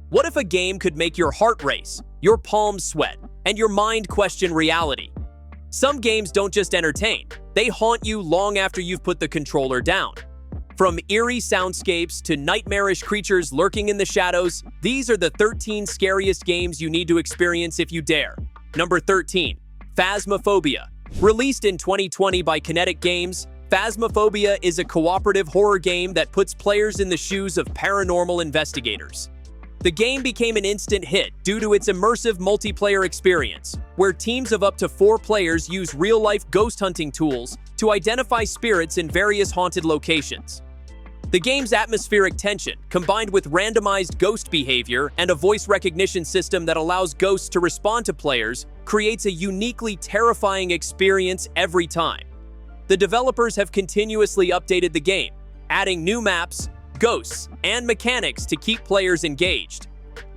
What if a game could make your heart race, your palms sweat, and your mind question reality? Some games don't just entertain, they haunt you long after you've put the controller down. From eerie soundscapes to nightmarish creatures lurking in the shadows, these are the 13 scariest games you need to experience if you dare. Number 13. Phasmophobia. Released in 2020 by Kinetic Games, Phasmophobia is a cooperative horror game that puts players in the shoes of paranormal investigators. The game became an instant hit due to its immersive multiplayer experience, where teams of up to 4 players use real-life ghost hunting tools to identify spirits in various haunted locations. The game's atmospheric tension, combined with randomized ghost behavior and a voice recognition system that allows ghosts to respond to players, creates a uniquely terrifying experience every time. The developers have continuously updated the game, adding new maps, ghosts, and mechanics to keep players engaged.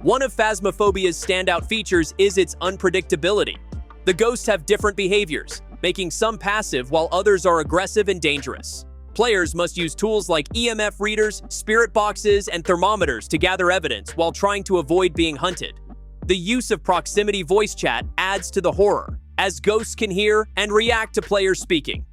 One of Phasmophobia's standout features is its unpredictability. The ghosts have different behaviors, making some passive while others are aggressive and dangerous. Players must use tools like EMF readers, spirit boxes, and thermometers to gather evidence while trying to avoid being hunted. The use of proximity voice chat adds to the horror, as ghosts can hear and react to players speaking.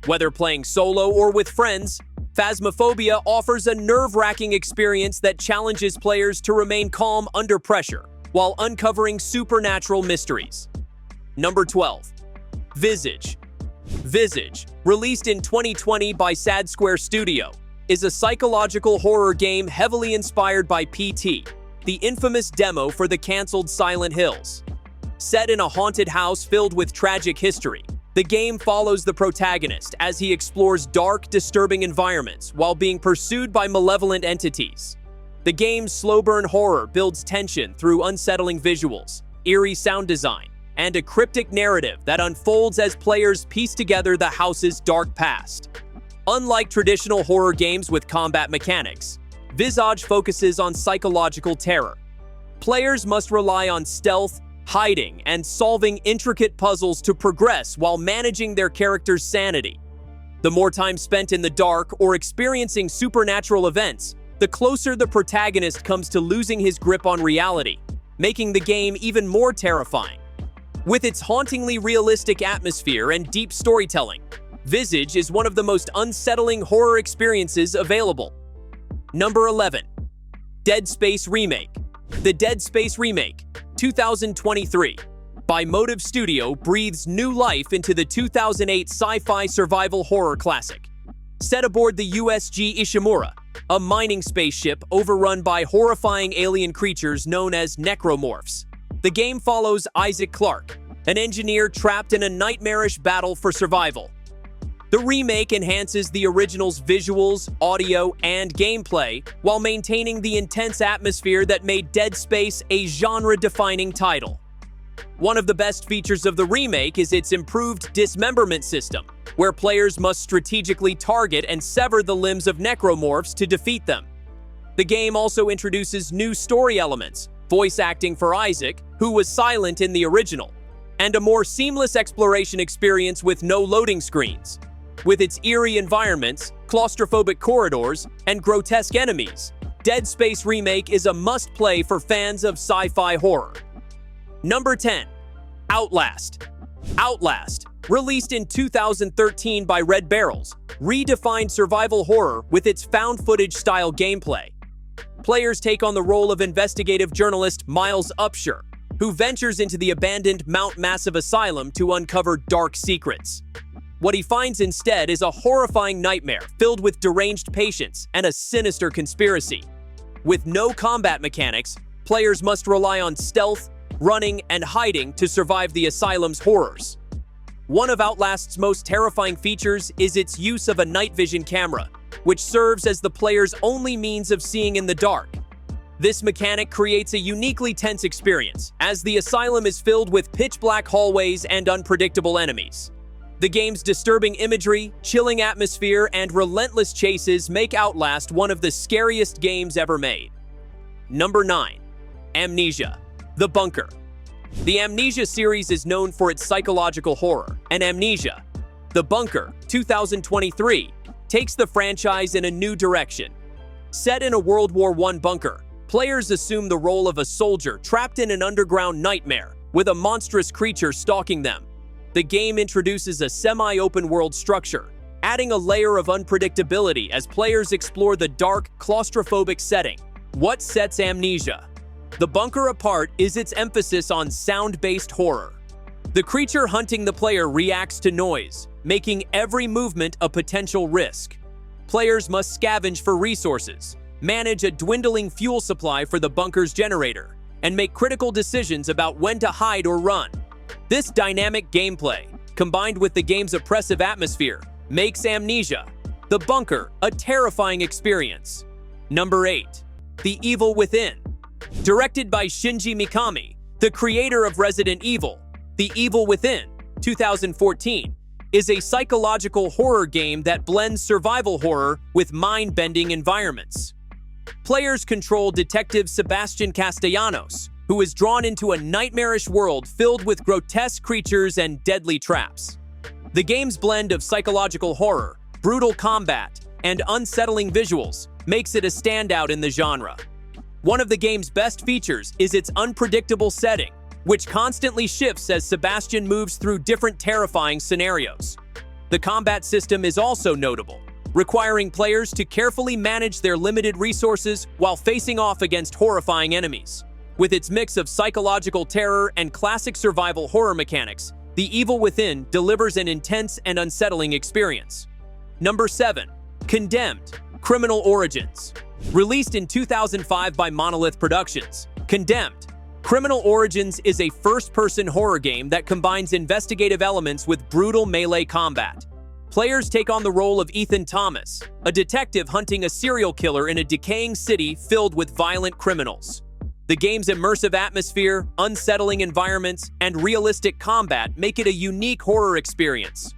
Whether playing solo or with friends, Phasmophobia offers a nerve-wracking experience that challenges players to remain calm under pressure while uncovering supernatural mysteries. Number 12. Visage. Visage, released in 2020 by Sad Square Studio, is a psychological horror game heavily inspired by PT, the infamous demo for the cancelled Silent Hills. Set in a haunted house filled with tragic history, the game follows the protagonist as he explores dark, disturbing environments while being pursued by malevolent entities. The game's slow-burn horror builds tension through unsettling visuals, eerie sound design, and a cryptic narrative that unfolds as players piece together the house's dark past. Unlike traditional horror games with combat mechanics, Visage focuses on psychological terror. Players must rely on stealth, hiding, and solving intricate puzzles to progress while managing their character's sanity. The more time spent in the dark or experiencing supernatural events, the closer the protagonist comes to losing his grip on reality, making the game even more terrifying. With its hauntingly realistic atmosphere and deep storytelling, Visage is one of the most unsettling horror experiences available. Number 11. Dead Space Remake. The Dead Space Remake, 2023, by Motive Studio breathes new life into the 2008 sci-fi survival horror classic. Set aboard the USG Ishimura, a mining spaceship overrun by horrifying alien creatures known as necromorphs. The game follows Isaac Clarke, an engineer trapped in a nightmarish battle for survival. The remake enhances the original's visuals, audio, and gameplay while maintaining the intense atmosphere that made Dead Space a genre-defining title. One of the best features of the remake is its improved dismemberment system, where players must strategically target and sever the limbs of necromorphs to defeat them. The game also introduces new story elements, voice acting for Isaac, who was silent in the original, and a more seamless exploration experience with no loading screens. With its eerie environments, claustrophobic corridors, and grotesque enemies, Dead Space Remake is a must-play for fans of sci-fi horror. Number 10. Outlast. Outlast, released in 2013 by Red Barrels, redefined survival horror with its found-footage-style gameplay. Players take on the role of investigative journalist Miles Upshur, who ventures into the abandoned Mount Massive Asylum to uncover dark secrets. What he finds instead is a horrifying nightmare filled with deranged patients and a sinister conspiracy. With no combat mechanics, players must rely on stealth, running, and hiding to survive the asylum's horrors. One of Outlast's most terrifying features is its use of a night vision camera, which serves as the player's only means of seeing in the dark. This mechanic creates a uniquely tense experience, as the asylum is filled with pitch-black hallways and unpredictable enemies. The game's disturbing imagery, chilling atmosphere, and relentless chases make Outlast one of the scariest games ever made. Number 9. Amnesia. The Bunker. The Amnesia series is known for its psychological horror, and Amnesia, The Bunker, 2023, takes the franchise in a new direction. Set in a World War I bunker, Players assume the role of a soldier trapped in an underground nightmare, with a monstrous creature stalking them. The game introduces a semi-open world structure, adding a layer of unpredictability as players explore the dark, claustrophobic setting. What sets Amnesia? The bunker apart is its emphasis on sound-based horror. The creature hunting the player reacts to noise, making every movement a potential risk. Players must scavenge for resources, manage a dwindling fuel supply for the bunker's generator, and make critical decisions about when to hide or run. This dynamic gameplay, combined with the game's oppressive atmosphere, makes Amnesia, the bunker, a terrifying experience. Number 8. The Evil Within. Directed by Shinji Mikami, the creator of Resident Evil, The Evil Within, 2014, is a psychological horror game that blends survival horror with mind-bending environments. Players control Detective Sebastian Castellanos, who is drawn into a nightmarish world filled with grotesque creatures and deadly traps. The game's blend of psychological horror, brutal combat, and unsettling visuals makes it a standout in the genre. One of the game's best features is its unpredictable setting, which constantly shifts as Sebastian moves through different terrifying scenarios. The combat system is also notable, requiring players to carefully manage their limited resources while facing off against horrifying enemies. With its mix of psychological terror and classic survival horror mechanics, The Evil Within delivers an intense and unsettling experience. Number 7. Condemned: Criminal Origins. Released in 2005 by Monolith Productions, Condemned: Criminal Origins is a first-person horror game that combines investigative elements with brutal melee combat. Players take on the role of Ethan Thomas, a detective hunting a serial killer in a decaying city filled with violent criminals. The game's immersive atmosphere, unsettling environments, and realistic combat make it a unique horror experience.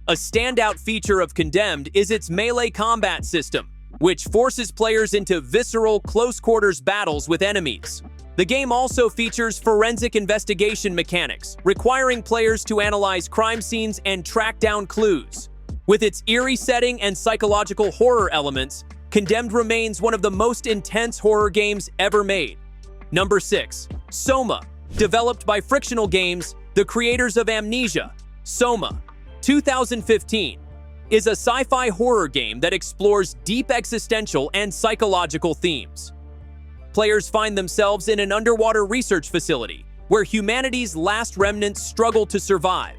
A standout feature of Condemned is its melee combat system, which forces players into visceral, close-quarters battles with enemies. The game also features forensic investigation mechanics, requiring players to analyze crime scenes and track down clues. With its eerie setting and psychological horror elements, Condemned remains one of the most intense horror games ever made. Number 6. Soma. Developed by Frictional Games, the creators of Amnesia, Soma, 2015, is a sci-fi horror game that explores deep existential and psychological themes. Players find themselves in an underwater research facility where humanity's last remnants struggle to survive.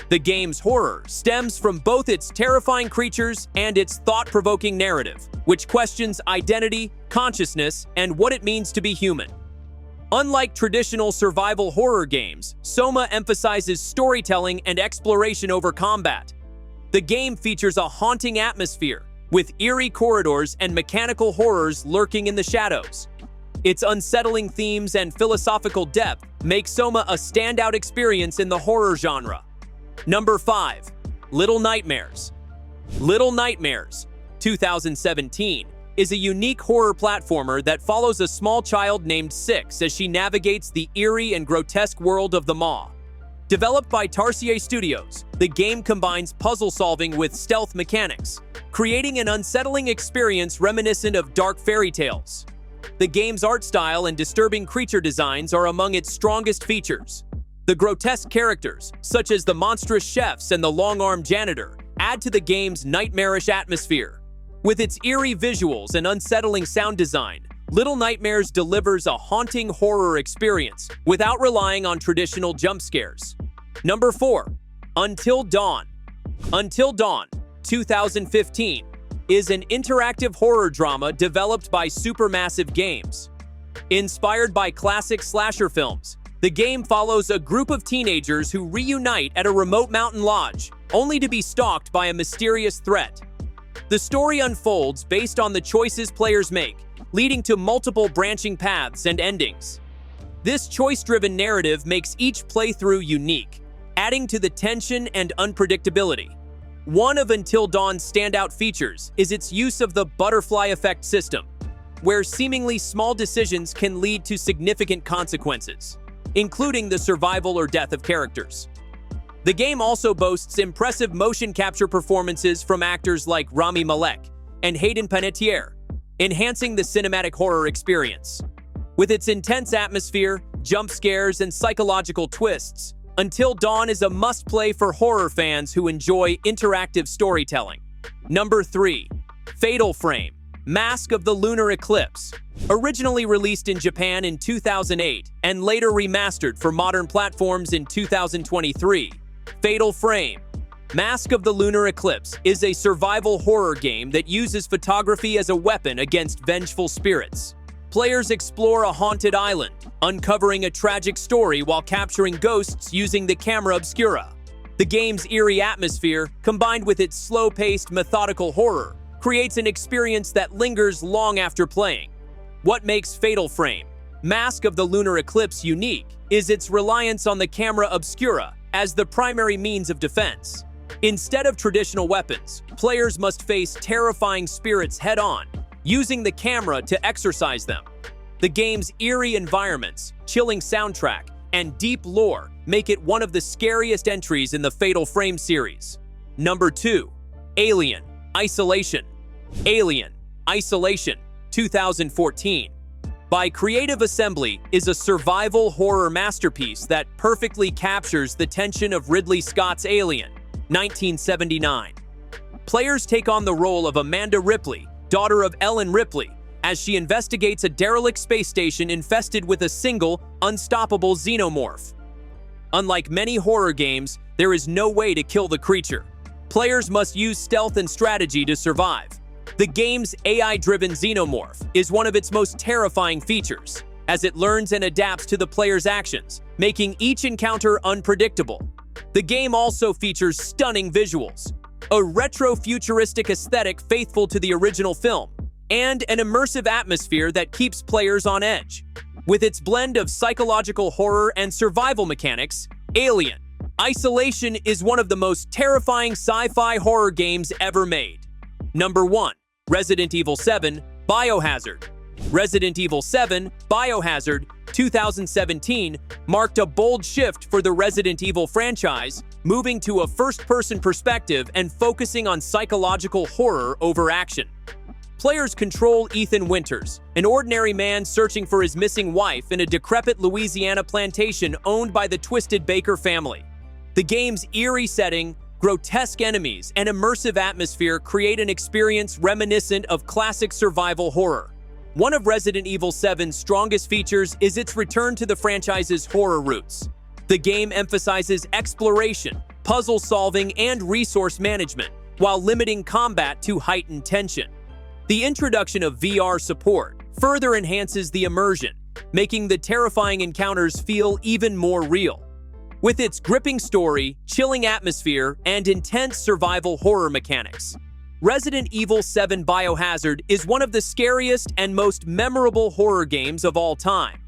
The game's horror stems from both its terrifying creatures and its thought-provoking narrative, which questions identity, consciousness, and what it means to be human. Unlike traditional survival horror games, Soma emphasizes storytelling and exploration over combat. The game features a haunting atmosphere, with eerie corridors and mechanical horrors lurking in the shadows. Its unsettling themes and philosophical depth make Soma a standout experience in the horror genre. Number 5. Little Nightmares. Little Nightmares, 2017, is a unique horror platformer that follows a small child named Six as she navigates the eerie and grotesque world of the Maw. Developed by Tarsier Studios, the game combines puzzle solving with stealth mechanics, creating an unsettling experience reminiscent of dark fairy tales. The game's art style and disturbing creature designs are among its strongest features. The grotesque characters, such as the monstrous chefs and the long-armed janitor, add to the game's nightmarish atmosphere. With its eerie visuals and unsettling sound design, Little Nightmares delivers a haunting horror experience without relying on traditional jump scares. Number 4. Until Dawn. Until Dawn, 2015, is an interactive horror drama developed by Supermassive Games. Inspired by classic slasher films, the game follows a group of teenagers who reunite at a remote mountain lodge, only to be stalked by a mysterious threat. The story unfolds based on the choices players make, leading to multiple branching paths and endings. This choice-driven narrative makes each playthrough unique, adding to the tension and unpredictability. One of Until Dawn's standout features is its use of the butterfly effect system, where seemingly small decisions can lead to significant consequences, including the survival or death of characters. The game also boasts impressive motion capture performances from actors like Rami Malek and Hayden Panettiere, enhancing the cinematic horror experience. With its intense atmosphere, jump scares, and psychological twists, Until Dawn is a must-play for horror fans who enjoy interactive storytelling. Number 3. Fatal Frame: Mask of the Lunar Eclipse. Originally released in Japan in 2008 and later remastered for modern platforms in 2023, Fatal Frame: Mask of the Lunar Eclipse is a survival horror game that uses photography as a weapon against vengeful spirits. Players explore a haunted island, uncovering a tragic story while capturing ghosts using the camera obscura. The game's eerie atmosphere, combined with its slow-paced, methodical horror, creates an experience that lingers long after playing. What makes Fatal Frame: Mask of the Lunar Eclipse unique is its reliance on the camera obscura as the primary means of defense. Instead of traditional weapons, players must face terrifying spirits head-on, using the camera to exorcise them. The game's eerie environments, chilling soundtrack, and deep lore make it one of the scariest entries in the Fatal Frame series. Number 2. Alien: Isolation. Alien: Isolation, 2014, by Creative Assembly, is a survival horror masterpiece that perfectly captures the tension of Ridley Scott's Alien, 1979. Players take on the role of Amanda Ripley, daughter of Ellen Ripley, as she investigates a derelict space station infested with a single, unstoppable xenomorph. Unlike many horror games, there is no way to kill the creature. Players must use stealth and strategy to survive. The game's AI-driven xenomorph is one of its most terrifying features, as it learns and adapts to the player's actions, making each encounter unpredictable. The game also features stunning visuals, a retro-futuristic aesthetic faithful to the original film, and an immersive atmosphere that keeps players on edge. With its blend of psychological horror and survival mechanics, Alien: Isolation is one of the most terrifying sci-fi horror games ever made. Number 1. Resident Evil 7: Biohazard. Resident Evil 7: Biohazard, 2017, marked a bold shift for the Resident Evil franchise, moving to a first-person perspective and focusing on psychological horror over action. Players control Ethan Winters, an ordinary man searching for his missing wife in a decrepit Louisiana plantation owned by the Twisted Baker family. The game's eerie setting, grotesque enemies, and immersive atmosphere create an experience reminiscent of classic survival horror. One of Resident Evil 7's strongest features is its return to the franchise's horror roots. The game emphasizes exploration, puzzle solving, and resource management, while limiting combat to heightened tension. The introduction of VR support further enhances the immersion, making the terrifying encounters feel even more real. With its gripping story, chilling atmosphere, and intense survival horror mechanics, Resident Evil 7 Biohazard is one of the scariest and most memorable horror games of all time.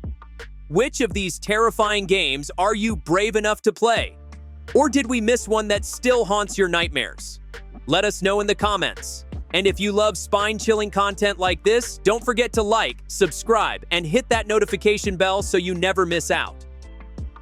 Which of these terrifying games are you brave enough to play? Or did we miss one that still haunts your nightmares? Let us know in the comments. And if you love spine-chilling content like this, don't forget to like, subscribe, and hit that notification bell so you never miss out.